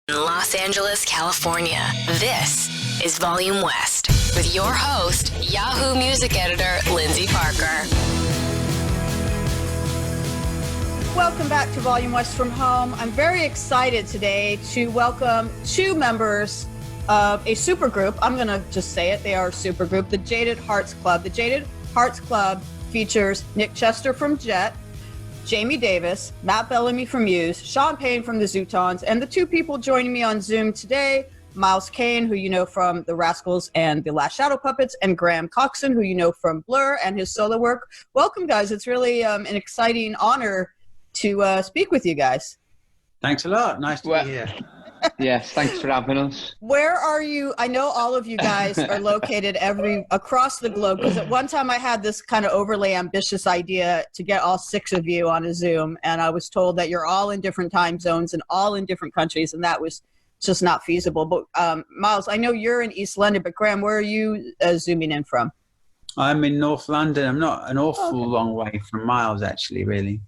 Los Angeles, California. This is Volume West with your host, Yahoo Music Editor, Lindsay Parker. Welcome back to Volume West from Home. I'm very excited today to welcome two members of a supergroup. I'm going to just say it. They are a supergroup, the Jaded Hearts Club. The Jaded Hearts Club features Nick Chester from Jet, Jamie Davis, Matt Bellamy from Muse, Sean Payne from the Zootons, and the two people joining me on Zoom today, Miles Kane, who you know from The Rascals and The Last Shadow Puppets, and Graham Coxon, who you know from Blur and his solo work. Welcome, guys. It's really an exciting honor to speak with you guys. Thanks a lot. Nice to be here. Yes, thanks for having us. Where are you? I know all of you guys are located across the globe, because at one time I had this kind of overly ambitious idea to get all six of you on a Zoom, and I was told that you're all in different time zones and all in different countries, and that was just not feasible. But Miles, I know you're in East London, but Graham, where are you zooming in from? I'm in North London. I'm not an awful long way from Miles, actually, really.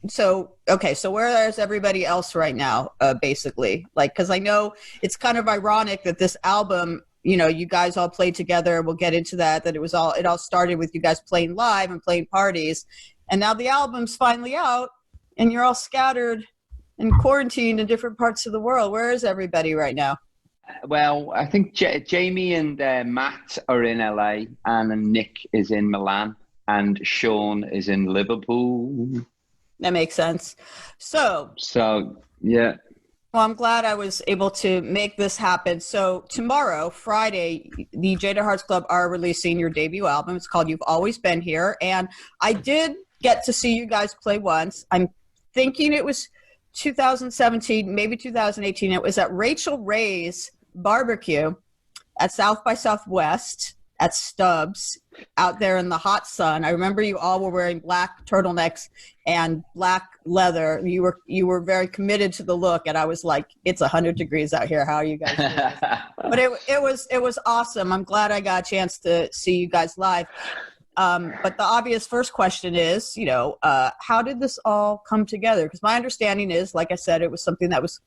So where is everybody else right now, basically? Like, because I know it's kind of ironic that this album, you know, you guys all played together. We'll get into that it all started with you guys playing live and playing parties. And now the album's finally out and you're all scattered and quarantined in different parts of the world. Where is everybody right now? Well, I think Jamie and Matt are in LA, and Nick is in Milan, and Sean is in Liverpool. That makes sense. So yeah. Well, I'm glad I was able to make this happen. So tomorrow, Friday, the Jaded Hearts Club are releasing your debut album. It's called You've Always Been Here. And I did get to see you guys play once. I'm thinking it was 2017, maybe 2018. It was at Rachel Ray's barbecue at South by Southwest at Stubbs out there in the hot sun. I remember you all were wearing black turtlenecks and black leather. You were very committed to the look, and I was like, it's 100 degrees out here. How are you guys doing? But it was awesome. I'm glad I got a chance to see you guys live. But the obvious first question is, you know, how did this all come together? Because my understanding is, like I said, it was something that was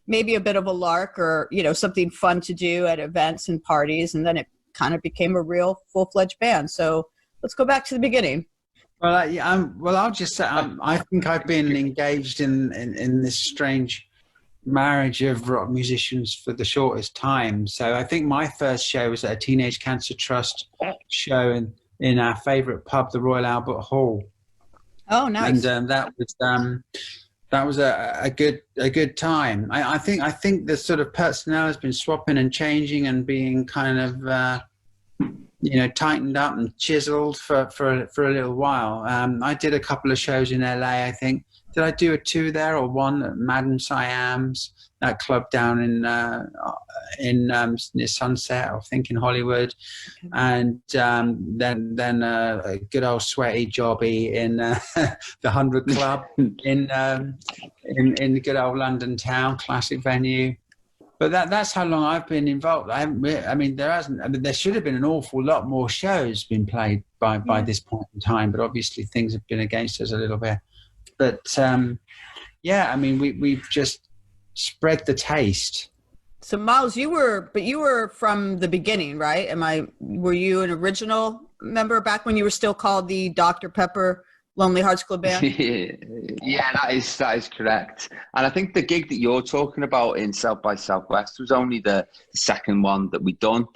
maybe a bit of a lark, or, you know, something fun to do at events and parties, and then it kind of became a real full-fledged band. So let's go back to the beginning. Well, I'll just say I think I've been engaged in this strange marriage of rock musicians for the shortest time. So I think my first show was at a Teenage Cancer Trust show in our favourite pub, the Royal Albert Hall. Oh, nice! And that was a good time. I think the sort of personnel has been swapping and changing and being kind of tightened up and chiseled for a little while. I did a couple of shows in LA. I think, did I do a two there or one at Madden Siams, that club down near Sunset, I think, in Hollywood, and then a good old sweaty jobby in the 100 Club in the good old London town, classic venue. But that's how long I've been involved. There should have been an awful lot more shows been played by this point in time, but obviously things have been against us a little bit. But we've just spread the taste. So Miles, you were from the beginning, right? Were you an original member back when you were still called the Dr. Pepper Lonely Hearts Club Band? Yeah, that is correct. And I think the gig that you're talking about in South by Southwest was only the second one that we'd done.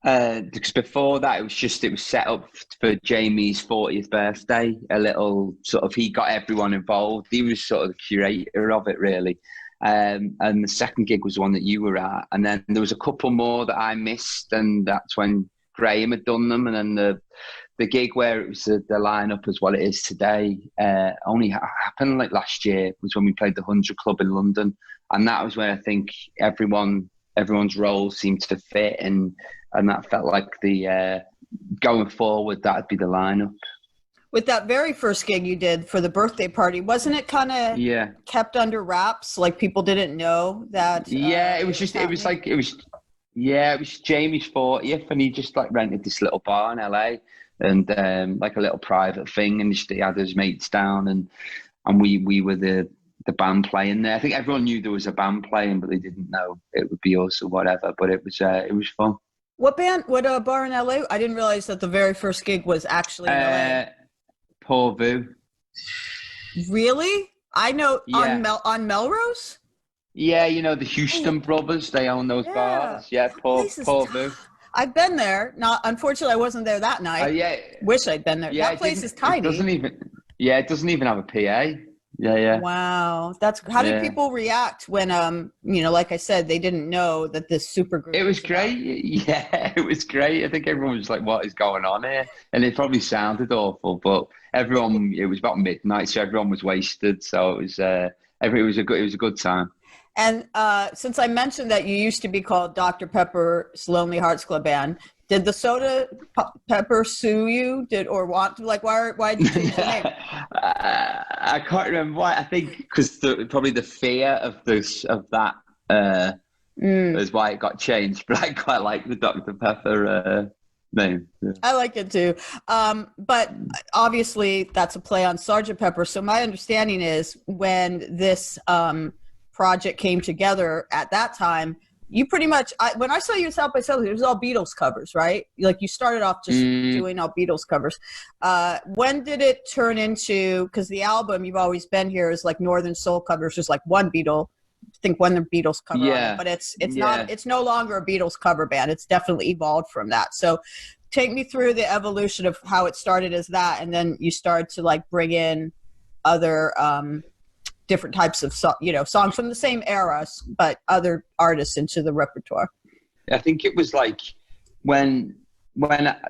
Because before that, it was set up for Jamie's 40th birthday. A little sort of, he got everyone involved. He was sort of the curator of it, really. And the second gig was the one that you were at. And then there was a couple more that I missed, and that's when Graham had done them. And then the gig where it was the lineup as what it is today only happened like last year, was when we played the 100 Club in London. And that was when I think everyone's role seemed to fit, and that felt like the going forward, that'd be the lineup. With that very first gig you did for the birthday party, wasn't it kind of kept under wraps? Like people didn't know that? It was Jamie's 40th, and he just like rented this little bar in LA, and like a little private thing, and he had his mates down, and we were the the band playing there. I think everyone knew there was a band playing, but they didn't know it would be us or whatever. But it was fun. What band? What bar in LA? I didn't realize that the very first gig was actually in LA. Paul Vu. Really? I know on Melrose. Yeah, you know the Houston brothers. They own those bars. Yeah, Paul Vu. I've been there. Not unfortunately, I wasn't there that night. Yeah. Wish I'd been there. Yeah, that place is tiny. It doesn't even have a PA. Yeah. Wow. How did people react when, like I said, they didn't know that this Supergroup? It was great. Yeah, it was great. I think everyone was like, what is going on here? And it probably sounded awful, but it was about midnight, so everyone was wasted. So it was a good time. And since I mentioned that you used to be called Dr. Pepper's Lonely Hearts Club Band, did the soda pepper sue you? Why did you change the name? I can't remember why. I think because probably the fear of that is why it got changed. But I quite like the Dr. Pepper name. Yeah. I like it too. But obviously that's a play on Sgt. Pepper. So my understanding is when this project came together at that time, you pretty much, when I saw you at South by South, it was all Beatles covers, right? Like you started off just doing all Beatles covers. When did it turn into, because the album You've Always Been Here is like Northern Soul covers, just like one Beatle, I think one Beatles cover on it, but it's no longer a Beatles cover band. It's definitely evolved from that. So take me through the evolution of how it started as that, and then you started to like bring in other different types of songs from the same era, but other artists into the repertoire. I think it was like when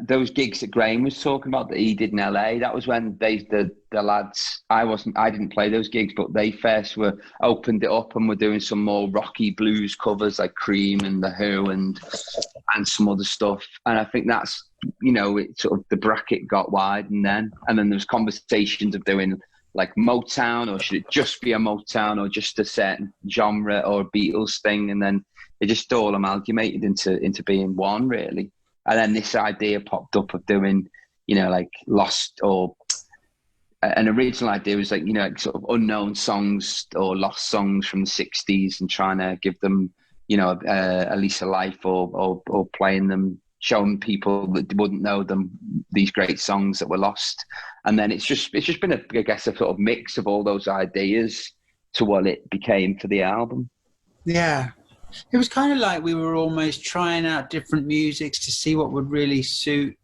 those gigs that Graham was talking about that he did in LA, that was when the lads, I didn't play those gigs, but they first opened it up and were doing some more rocky blues covers like Cream and The Who and some other stuff. And I think that's, it sort of, the bracket got wide, and then there was conversations of doing like Motown, or should it just be a Motown, or just a certain genre or a Beatles thing, and then it just all amalgamated into being one, really. And then this idea popped up of doing, like lost, or an original idea was like, sort of unknown songs or lost songs from the 60s, and trying to give them, at least a life, or playing them, showing people that wouldn't know them these great songs that were lost. And then it's just been a sort of mix of all those ideas to what it became for the album. Yeah. It was kind of like we were almost trying out different musics to see what would really suit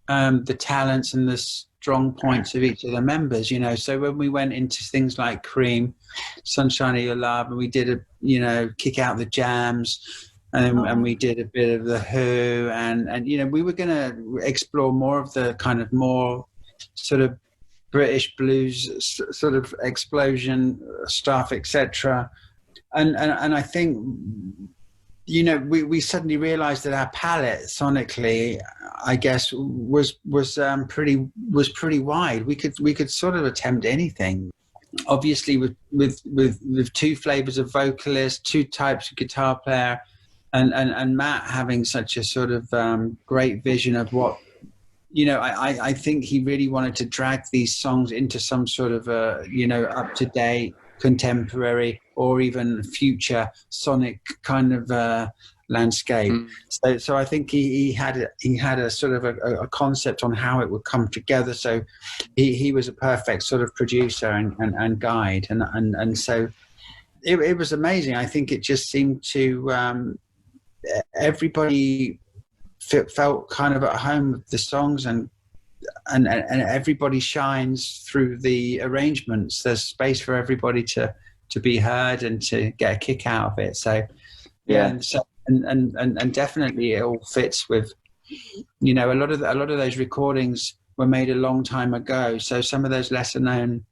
the talents and the strong points of each of the members, So when we went into things like Cream, Sunshine of Your Love, and we did Kick Out the Jams, and we did a bit of The Who, and we were going to explore more of the kind of more sort of British blues sort of explosion stuff, etc. And I think we suddenly realized that our palette sonically, I guess, was pretty wide. We could sort of attempt anything. Obviously with two flavors of vocalist, two types of guitar player, and Matt having such a sort of great vision of what, I think he really wanted to drag these songs into some sort of up-to-date, contemporary, or even future sonic kind of landscape. So I think he had a sort of a concept on how it would come together. So he was a perfect sort of producer and guide, and so it was amazing. I think it just seemed to everybody felt kind of at home with the songs, and everybody shines through the arrangements. There's space for everybody to be heard and to get a kick out of it. So and definitely it all fits with, a lot of those recordings were made a long time ago. So some of those lesser known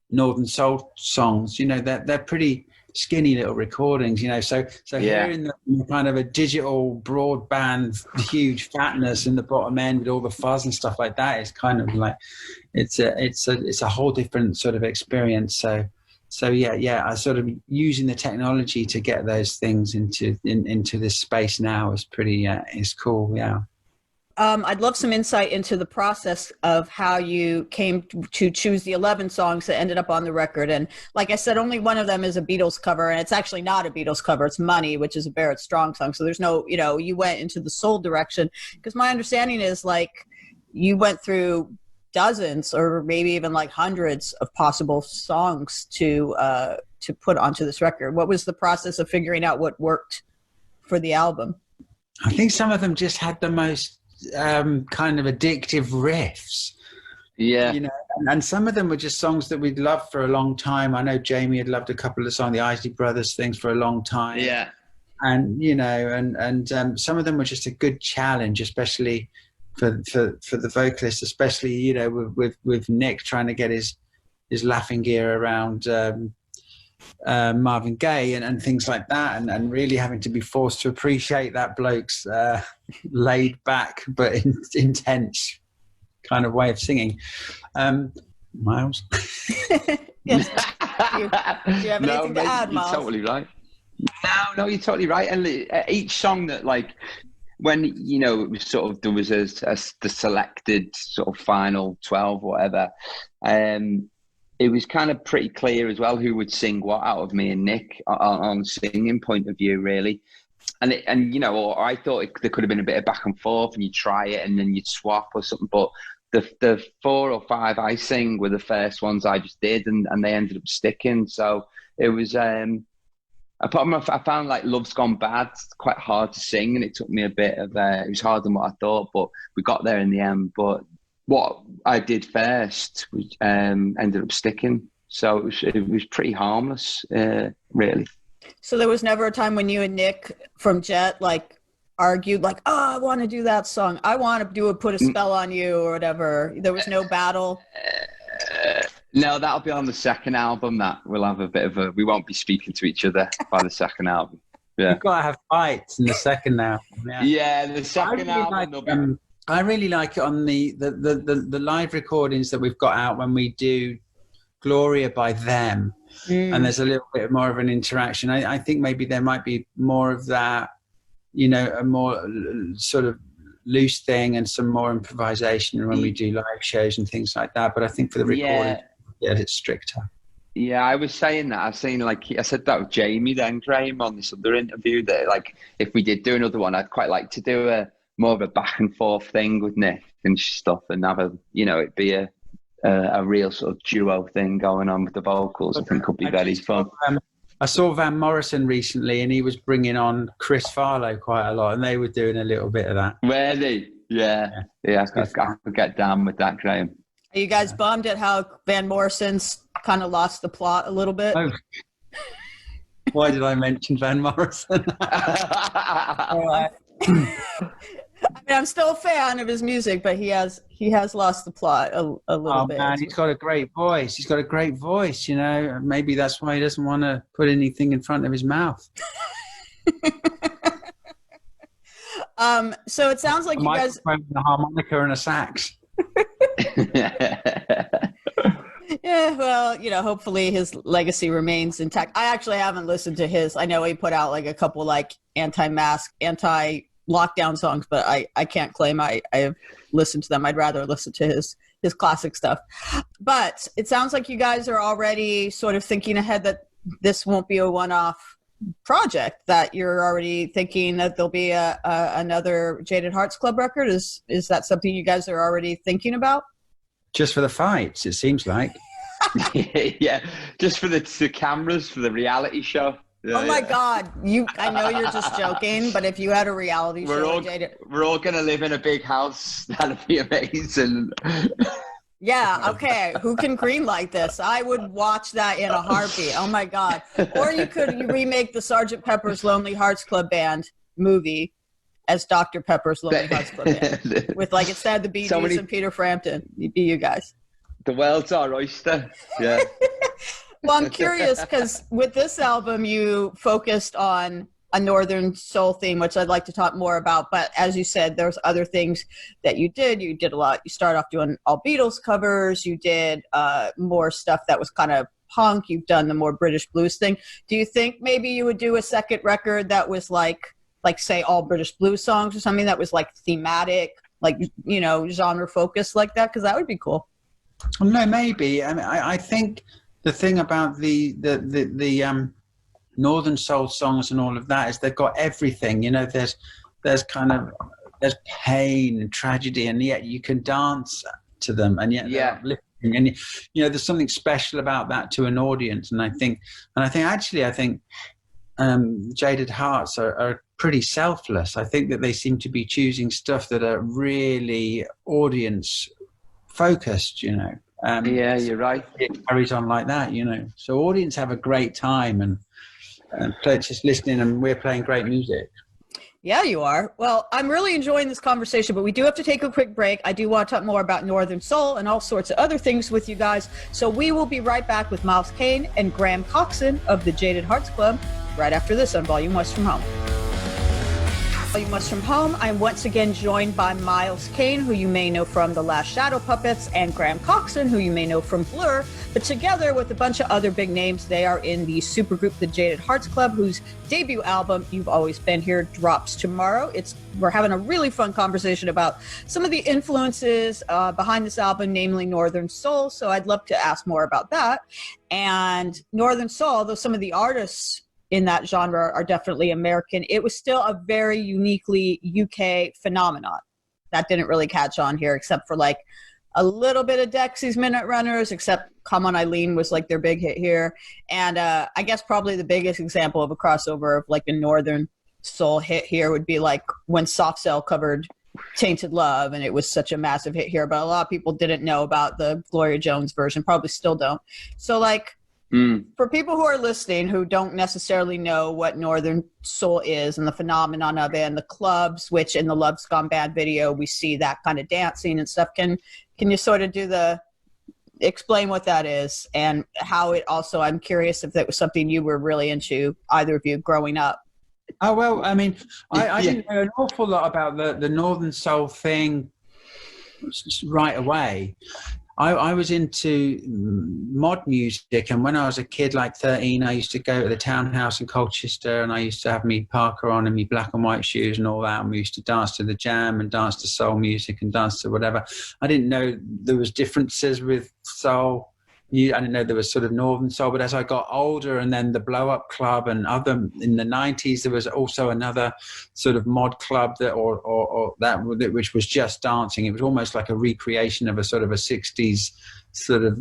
Northern Soul songs, they're pretty skinny little recordings, so hearing the kind of a digital broadband huge fatness in the bottom end with all the fuzz and stuff like that is kind of like it's a whole different sort of experience. So I sort of using the technology to get those things into this space now is pretty is cool. I'd love some insight into the process of how you came to choose the 11 songs that ended up on the record. And like I said, only one of them is a Beatles cover, and it's actually not a Beatles cover. It's Money, which is a Barrett Strong song. So there's no, you went into the soul direction, because my understanding is like you went through dozens or maybe even like hundreds of possible songs to put onto this record. What was the process of figuring out what worked for the album? I think some of them just had the most kind of addictive riffs. Yeah. And some of them were just songs that we'd loved for a long time. I know Jamie had loved a couple of songs, the Isley Brothers things, for a long time. Yeah. And, and some of them were just a good challenge, especially for the vocalist, especially, with Nick trying to get his laughing gear around Marvin Gaye and things like that, and really having to be forced to appreciate that bloke's laid back but intense kind of way of singing. Miles? Yes. Do you have anything to add, Miles? You're totally right. No, you're totally right. And each song that, like, when it was sort of, there was the selected sort of final 12 or whatever, it was kind of pretty clear as well who would sing what out of me and Nick on singing point of view, really. And or I thought there could have been a bit of back and forth, and you'd try it and then you'd swap or something. But the 4 or 5 I sing were the first ones I just did, and they ended up sticking. So it was, apart from, I found like Love's Gone Bad quite hard to sing, and it took me a bit of, it was harder than what I thought, but we got there in the end. But what I did first ended up sticking. So it was pretty harmless, really. So there was never a time when you and Nick from Jet argued oh, I want to do that song. I want to put a spell on you or whatever. There was no battle. No, that'll be on the second album. That we'll have a bit of we won't be speaking to each other by the second album. Yeah. You've got to have fights in the second album. Yeah, the second album. I really like it on the live recordings that we've got out when we do Gloria by them, and there's a little bit more of an interaction. I think maybe there might be more of that, a more sort of loose thing and some more improvisation when we do live shows and things like that. But I think for the recording, it's stricter. Yeah, I was saying that. I said that with Jamie then, Graham, on this other interview, that if we did do another one, I'd quite like to do more of a back and forth thing with Nick and stuff, and have it'd be a real sort of duo thing going on with the vocals. I think could be very fun. I saw Van Morrison recently, and he was bringing on Chris Farlow quite a lot, and they were doing a little bit of that. Were they? Yeah. I could get down with that, Graham. Are you guys bummed at how Van Morrison's kind of lost the plot a little bit? Oh. Why did I mention Van Morrison? I'm still a fan of his music, but he has lost the plot a little bit. Man, he's got a great voice. Maybe that's why he doesn't want to put anything in front of his mouth. So it sounds like you guys a harmonica and a sax. Yeah, well, hopefully his legacy remains intact. I actually haven't listened to his. I know he put out a couple anti-mask, anti-lockdown songs, but I can't claim I have listened to them. I'd rather listen to his classic stuff. But it sounds like you guys are already sort of thinking ahead that this won't be a one-off project, that you're already thinking that there'll be another Jaded Hearts Club record. Is that something you guys are already thinking about? Just for the fights, it seems like. Yeah, just for the cameras, for the reality show. Yeah, oh my God! I know you're just joking, but if you had a reality show, we're all gonna live in a big house. That'd be amazing. Yeah. Okay. Who can greenlight this? I would watch that in a heartbeat. Oh my God! Or you remake the Sgt. Pepper's Lonely Hearts Club Band movie as Dr. Pepper's Lonely Hearts Club Band with instead of the Bee Gees and Peter Frampton, it'd be you guys. The world's our oyster. Yeah. Well, I'm curious because with this album, you focused on a Northern soul theme, which I'd like to talk more about. But as you said, there's other things that you did. You did a lot. You started off doing all Beatles covers. You did more stuff that was kind of punk. You've done the more British blues thing. Do you think maybe you would do a second record that was like say all British blues songs or something that was thematic like, you know, genre focused like that? Because that would be cool. Well, no, maybe. I mean, I think the thing about the Northern Soul songs and all of that is they've got everything. You know, there's pain and tragedy, and yet you can dance to them, and yet they're uplifting. And you know, there's something special about that to an audience. And I think Jaded Hearts are pretty selfless. I think that they seem to be choosing stuff that are really audience focused, you know. You're right. It carries on like that, you know. So audience have a great time and just listening, and we're playing great music. Yeah, you are. Well, I'm really enjoying this conversation, but we do have to take a quick break. I do want to talk more about Northern Soul and all sorts of other things with you guys. So we will be right back with Miles Kane and Graham Coxon of the Jaded Hearts Club right after this on Volume West from Home. Volume West from Home, I'm once again joined by Miles Kane, who you may know from The Last Shadow Puppets, and Graham Coxon, who you may know from Blur. But together with a bunch of other big names, they are in the supergroup, the Jaded Hearts Club, whose debut album, You've Always Been Here, drops tomorrow. We're having a really fun conversation about some of the influences behind this album, namely Northern Soul. So I'd love to ask more about that. And Northern Soul, though some of the artists in that genre are definitely American, it was still a very uniquely UK phenomenon that didn't really catch on here, except for like a little bit of Dexy's Minute Runners, except Come On Eileen was like their big hit here. And I guess probably the biggest example of a crossover of like a Northern Soul hit here would be like when Soft Cell covered Tainted Love, and it was such a massive hit here, but a lot of people didn't know about the Gloria Jones version, probably still don't. So like, for people who are listening who don't necessarily know what Northern Soul is and the phenomenon of it and the clubs, which in the Love's Gone Bad video, we see that kind of dancing and stuff. Can you sort of explain what that is and how it also, I'm curious if that was something you were really into, either of you, growing up. Oh, well, I mean, I didn't know an awful lot about the Northern Soul thing right away. I was into mod music, and when I was a kid, like 13, I used to go to the townhouse in Colchester, and I used to have me Parker on and me black and white shoes and all that, and we used to dance to the jam and dance to soul music and dance to whatever. I didn't know there was differences with soul. I didn't know there was sort of Northern Soul, but as I got older, and then the Blow Up Club and other in the 90s, there was also another sort of mod club which was just dancing. It was almost like a recreation of a sort of a 60s sort of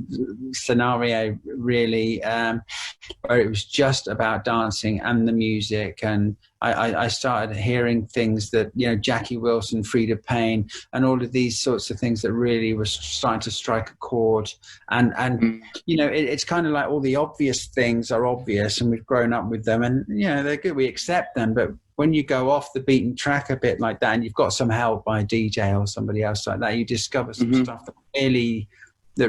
scenario, really, where it was just about dancing and the music. And I started hearing things that, you know, Jackie Wilson, Freda Payne, and all of these sorts of things that really was starting to strike a chord. And you know, it's kind of like all the obvious things are obvious, and we've grown up with them, and, you know, they're good, we accept them. But when you go off the beaten track a bit like that, and you've got some help by a DJ or somebody else like that, you discover some stuff that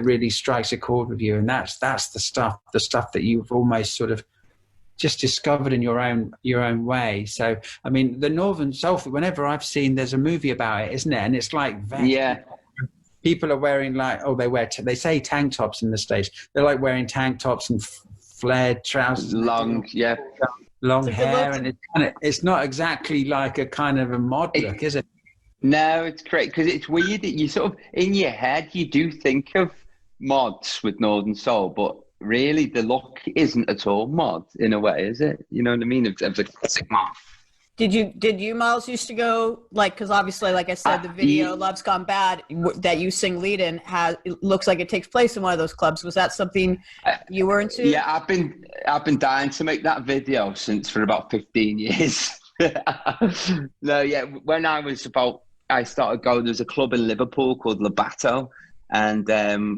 really strikes a chord with you. And that's the stuff that you've almost sort of just discovered in your own way. So, I mean, the Northern Soul, whenever I've seen, there's a movie about it, isn't it? And it's like, people are wearing like, they say tank tops in the States. They're like wearing tank tops and flared trousers. Long hair. And it's not exactly like a kind of a mod look, is it? No, it's great, because it's weird that you sort of, in your head, you do think of mods with Northern Soul, but really the look isn't at all mod in a way, is it? You know what I mean? Of the classic mod. Did you, Miles, used to go, like, because obviously, like I said, the video Love's Gone Bad that you sing lead in it looks like it takes place in one of those clubs. Was that something you were into? Yeah, I've been dying to make that video for about 15 years. No, yeah, when I started going, there's a club in Liverpool called Labato, and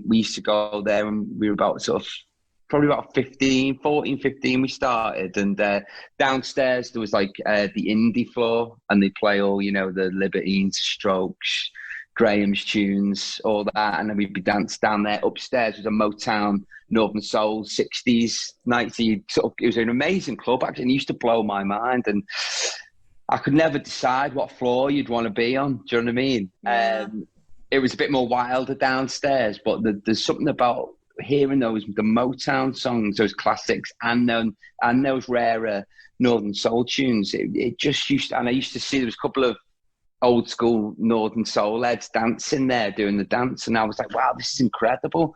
we used to go there, and we were probably about 14, 15 we started, and downstairs there was like the indie floor, and they play all, you know, the Libertines, Strokes, Graham's tunes, all that, and then we'd be danced down there. Upstairs was a Motown Northern Soul 60s night. So it was an amazing club, actually, and it used to blow my mind, and I could never decide what floor you'd want to be on. Do you know what I mean? Yeah. It was a bit more wilder downstairs, but there's something about hearing the Motown songs, those classics, and those rarer Northern Soul tunes. It just used to, and I used to see there was a couple of old school Northern Soul heads dancing there, doing the dance. And I was like, wow, this is incredible.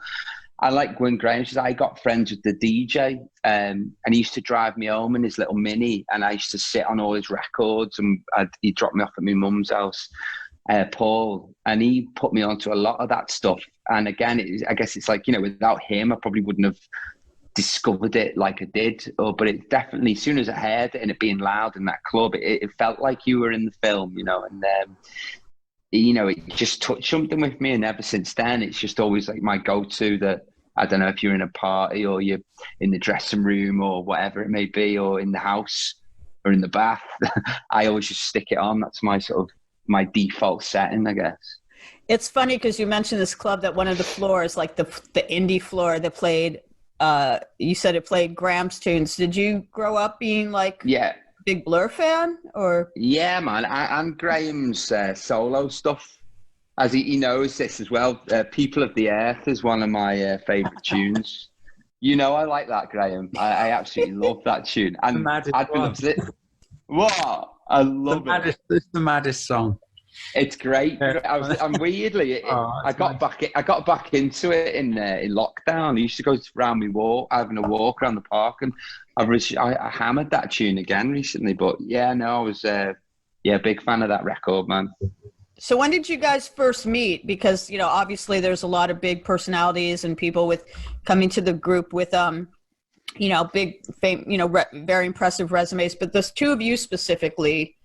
I like when Graham says, I got friends with the DJ, and he used to drive me home in his little Mini, and I used to sit on all his records, and he'd drop me off at my mum's house, Paul, and he put me onto a lot of that stuff. And again, I guess it's like, without him, I probably wouldn't have discovered it like I did. But it definitely, as soon as I heard it and it being loud in that club, it felt like you were in the film, and it just touched something with me. And ever since then, it's just always like my go-to. That I don't know if you're in a party or you're in the dressing room or whatever it may be, or in the house or in the bath, I always just stick it on. That's my sort of my default setting, I guess. It's funny because you mentioned this club that one of the floors, like the indie floor that played, you said it played Graham's tunes. Did you grow up being like a big Blur fan? Or yeah, man, and Graham's solo stuff, as he knows this as well. People of the Earth is one of my favorite tunes. I like that, Graham. I absolutely love that tune. And Ad loves it. What? I love it. It's the maddest song. It's great. I'm weirdly, I got back into it in lockdown. I used to go around having a walk around the park, and I hammered that tune again recently. But I was big fan of that record, man. So when did you guys first meet? Because obviously there's a lot of big personalities and people with coming to the group with big fame, very impressive resumes. But those two of you specifically,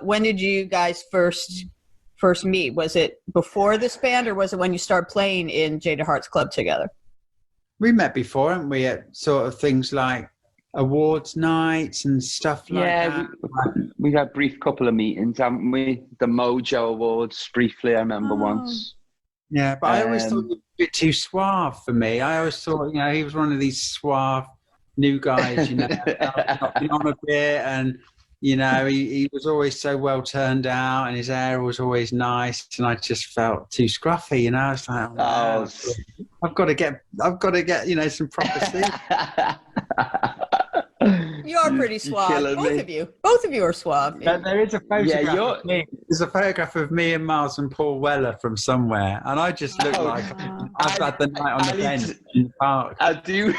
when did you guys first meet? Was it before this band, or was it when you started playing in Jaded Hearts Club together? We met before, haven't we? At sort of things like awards nights and stuff like that. We had a brief couple of meetings, haven't we? The Mojo Awards, briefly, I remember once. Yeah, but I always thought he was a bit too suave for me. I always thought, he was one of these suave new guys, on a bit, and he was always so well turned out, and his hair was always nice, and I just felt too scruffy, I was like, I've got to get some proper sleep. You are pretty suave. Both of you are suave. There is a photograph of me. There's a photograph of me and Miles and Paul Weller from somewhere, and I just look like I've had the night on the bench in the park. I do.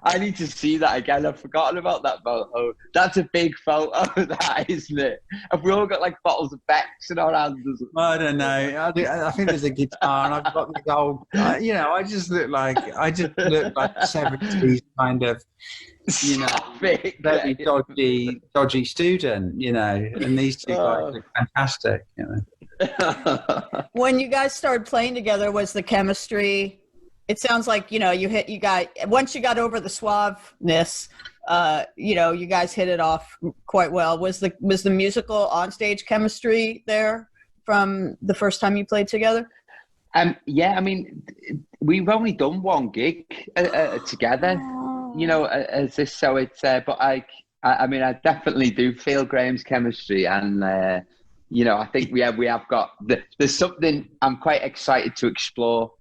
I need to see that again. I've forgotten about that photo. That's a big photo, that, isn't it? Have we all got like bottles of Becks in our hands? I don't know. I think there's a guitar, and I've got the old. I just look like 70s kind of, very dodgy student, and these two guys are fantastic. When you guys started playing together, was the chemistry? It sounds like, once you got over the suaveness, you guys hit it off quite well. Was the musical onstage chemistry there from the first time you played together? We've only done one gig together, as this, so it's, but I definitely do feel Graham's chemistry, and, I think we have got, there's something I'm quite excited to explore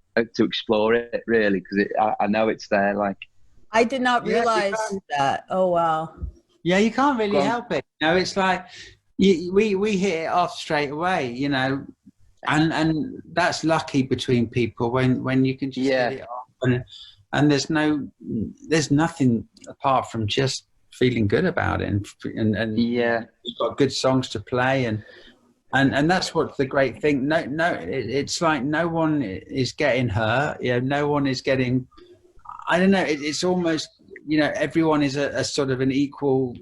it, really, because I know it's there. Like, I did not realize that. Oh wow. Yeah, you can't really help it. It's like we hit it off straight away, and that's lucky between people when you can just hit it off, and there's nothing apart from just feeling good about it, and you've got good songs to play, and that's what's the great thing. It's like no one is getting hurt. No one is getting. I don't know. It's almost everyone is a sort of an equal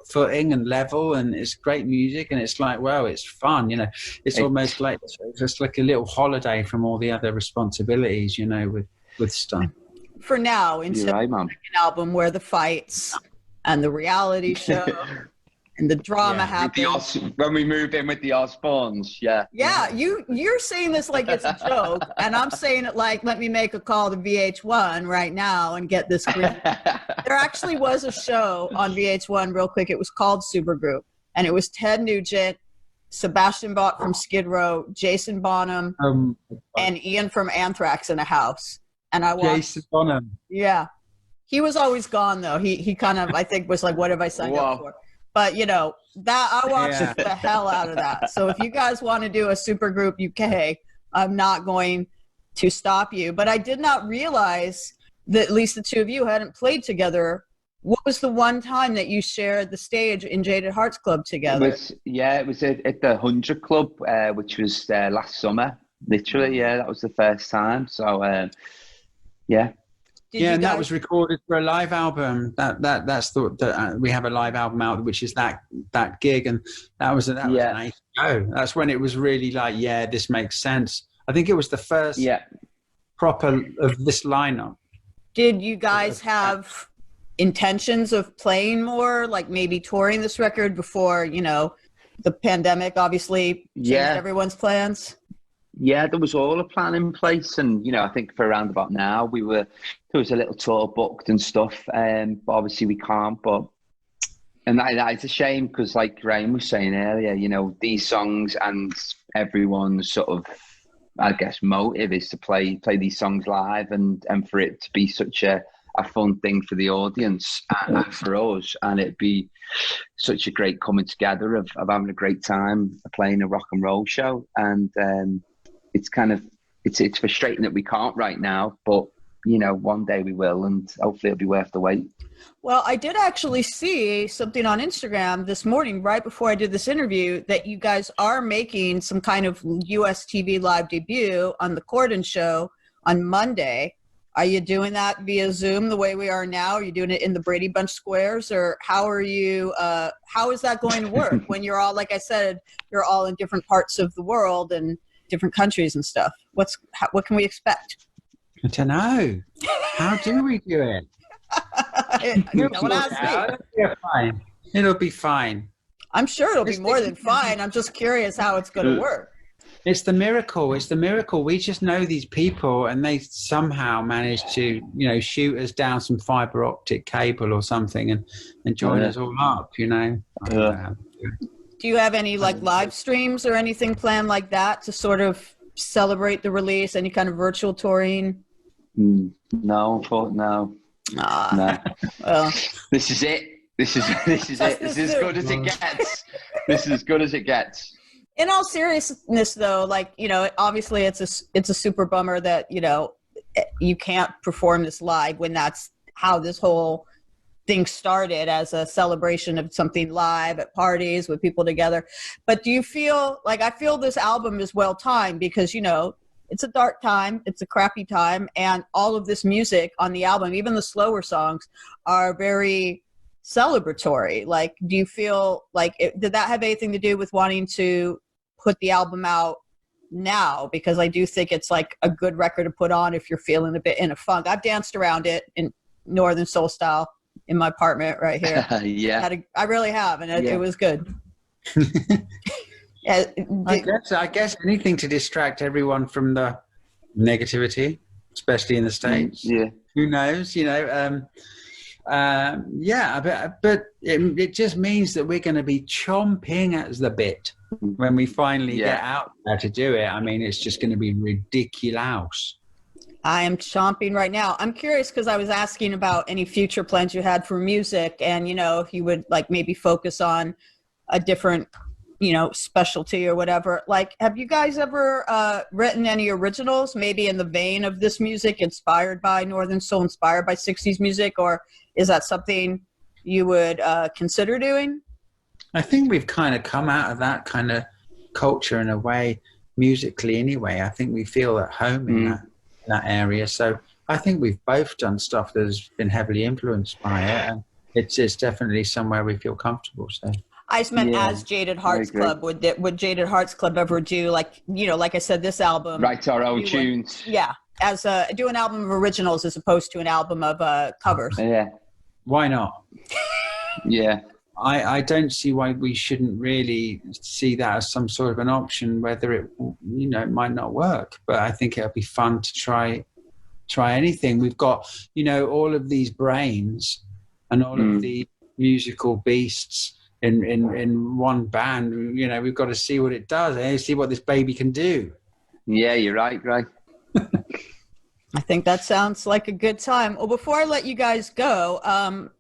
footing and level, and it's great music, and it's like, well, it's fun. It's almost like just like a little holiday from all the other responsibilities. With stuff. For now, instead of the second album where the fights and the reality show. And the drama happens when we move in with the Osbournes. You're saying this like it's a joke, and I'm saying it like, let me make a call to VH1 right now and get this green. There actually was a show on VH1 real quick. It was called Supergroup, and it was Ted Nugent, Sebastian Bach from Skid Row, Jason Bonham, and Ian from Anthrax in a house. And I watched Jason Bonham. Yeah, he was always gone though. He kind of, I think, was like, what have I signed up for? but that I watched the hell out of that. So if you guys want to do a Supergroup UK, I'm not going to stop you. But I did not realize that at least the two of you hadn't played together. What was the one time that you shared the stage in Jaded Hearts Club together? It was at the 100 Club, which was last summer. Literally, that was the first time. So, yeah. And that was recorded for a live album. That's we have a live album out, which is that gig, and that was an age ago. That's when it was really like, this makes sense. I think it was the first proper of this lineup. Did you guys have intentions of playing more, like maybe touring this record before the pandemic obviously changed everyone's plans? Yeah, there was all a plan in place, and I think for around about now there was a little tour booked and stuff, but obviously we can't. And that is a shame because, like Ryan was saying earlier, these songs and everyone's sort of, I guess, motive is to play these songs live, and for it to be such a fun thing for the audience and for us, and it'd be such a great coming together of having a great time playing a rock and roll show, and it's kind of it's frustrating that we can't right now, but one day we will, and hopefully it'll be worth the wait. Well, I did actually see something on Instagram this morning, right before I did this interview, that you guys are making some kind of US TV live debut on the Cordon Show on Monday. Are you doing that via Zoom the way we are now? Are you doing it in the Brady Bunch squares, or how are you? How is that going to work when you're all, like I said, you're all in different parts of the world and different countries and stuff? What can we expect? I don't know. How do we do it? It'll be fine. I'm sure it'll be more than fine. I'm just curious how it's going to work. It's the miracle. We just know these people, and they somehow manage to, shoot us down some fiber optic cable or something and join us all up, Do you have any live streams or anything planned like that to sort of celebrate the release? Any kind of virtual touring? No. No. Well, this is it. This is it. This is as good as it gets. This is as good as it gets. In all seriousness, though, obviously it's a super bummer that you can't perform this live when that's how this whole thing started, as a celebration of something live at parties with people together. But do you feel I feel this album is well timed because it's a dark time, it's a crappy time, and all of this music on the album, even the slower songs, are very celebratory. Do you feel did that have anything to do with wanting to put the album out now? Because I do think it's a good record to put on if you're feeling a bit in a funk. I've danced around it in Northern Soul style in my apartment right here. I really have, and it was good. I guess anything to distract everyone from the negativity, especially in the States. Yeah. Who knows? But it just means that we're going to be chomping at the bit when we finally get out there to do it. I mean, it's just going to be ridiculous. I am chomping right now. I'm curious because I was asking about any future plans you had for music, and if you would maybe focus on a different specialty or whatever. Have you guys ever written any originals, maybe in the vein of this music, inspired by Northern Soul, inspired by 60s music, or is that something you would consider doing? I think we've kind of come out of that kind of culture in a way, musically anyway. I think we feel at home in that area. So I think we've both done stuff that has been heavily influenced by it, and it's definitely somewhere we feel comfortable. So I just meant as Jaded Hearts Club. Would Jaded Hearts Club ever do like I said, this album? Write our own tunes. As do an album of originals as opposed to an album of covers. Yeah. Why not? Yeah. I don't see why we shouldn't really see that as some sort of an option, whether it, it might not work. But I think it'll be fun to try anything. We've got, all of these brains and all of the musical beasts in one band. We've got to see what it does, see what this baby can do. Yeah, you're right. I think that sounds like a good time. Well, before I let you guys go,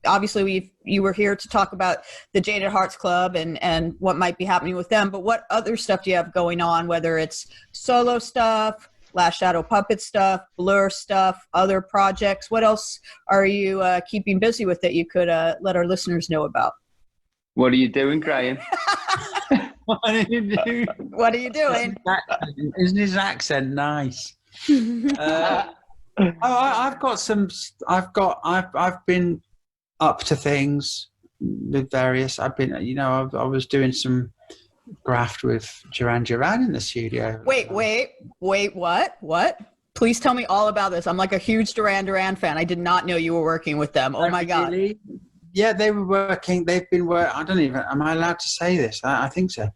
obviously you were here to talk about the Jaded Hearts Club and what might be happening with them, but what other stuff do you have going on, whether it's solo stuff, Last Shadow Puppet stuff, Blur stuff, other projects? What else are you keeping busy with that you could let our listeners know about? What are you doing, Graham? What are you doing? What are you doing? Isn't his accent nice? I've got some. I've been up to things with various. I've been, I was doing some graft with Duran Duran in the studio. Wait, what? Please tell me all about this. I'm like a huge Duran Duran fan. I did not know you were working with them. Oh my God. Really? Yeah, they were working. They've been working. I don't even. Am I allowed to say this? I think so.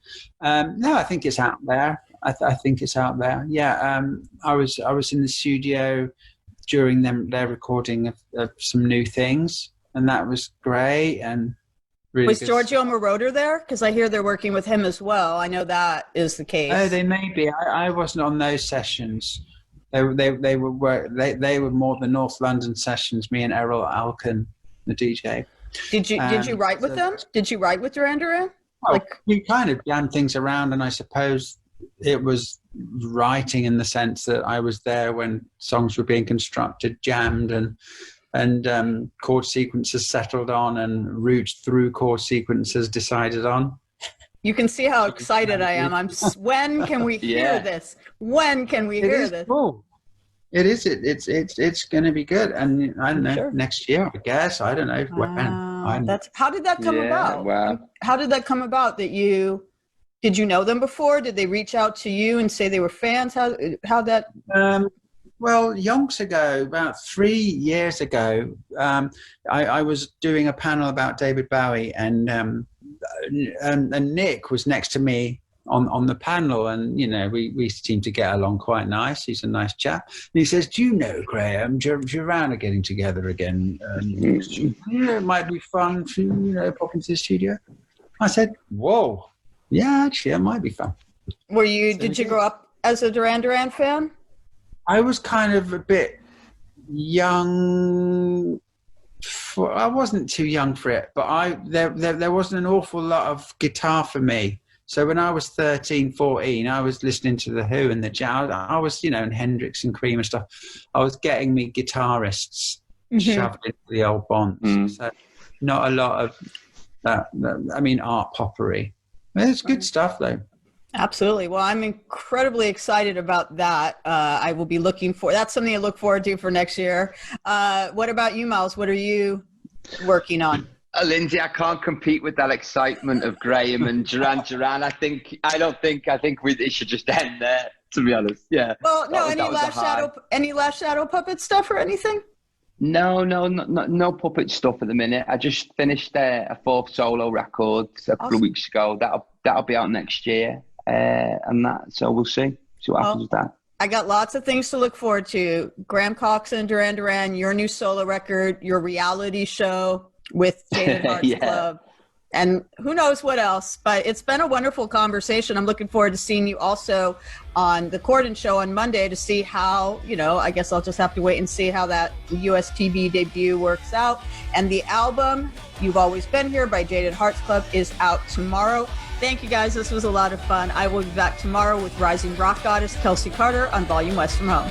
No, I think it's out there. I think it's out there. Yeah. I was in the studio during their recording of some new things, and that was great. And really was Giorgio Moroder there? Because I hear they're working with him as well. I know that is the case. Oh, they may be. I wasn't on those sessions. They were more the North London sessions. Me and Errol Alkan, the DJ. Did you write with them? Did you write with Duran Duran? Well, we kind of jammed things around, and I suppose it was writing in the sense that I was there when songs were being constructed, jammed, and chord sequences settled on, and routes through chord sequences decided on. You can see how excited I am. When can we hear this? When can we hear this? Cool. It is. It's going to be good, and I don't know, next year, I guess. I don't know when. How did that come about? Wow. How did that come about? Did you know them before? Did they reach out to you and say they were fans? How that? Well, yonks ago, about 3 years ago, I was doing a panel about David Bowie, and Nick was next to me on the panel, and we seem to get along quite nice. He's a nice chap. And he says, "Do you know, Graham, Duran are getting together again? It might be fun to pop into the studio." I said, "Whoa, yeah, actually, it might be fun." Did you grow up as a Duran Duran fan? I was kind of a bit young. I wasn't too young for it, but there wasn't an awful lot of guitar for me. So when I was 13, 14, I was listening to The Who and the Jazz. I was, and Hendrix and Cream and stuff. I was getting me guitarists shoved into the old bonds. So not a lot of that. Art poppery. It's good stuff, though. Absolutely. Well, I'm incredibly excited about that. I will be looking for. That's something to look forward to for next year. What about you, Miles? What are you working on? Lindsay, I can't compete with that excitement of Graham and Duran Duran. I think it should just end there, to be honest. Yeah. Well, no, any Last Shadow Puppet stuff or anything? No puppet stuff at the minute. I just finished a fourth solo record a couple of weeks ago. That'll be out next year, so we'll see what happens with that. I got lots of things to look forward to. Graham Coxon, Duran Duran, your new solo record, your reality show with Jaded Hearts Club, and who knows what else. But it's been a wonderful conversation. I'm looking forward to seeing you also on the Cordon Show on Monday to see how, I guess I'll just have to wait and see how that US TV debut works out. And the album, You've Always Been Here by Jaded Hearts Club, is out tomorrow. Thank you guys. This was a lot of fun. I will be back tomorrow with rising rock goddess Kelsey Carter on Volume West from Home.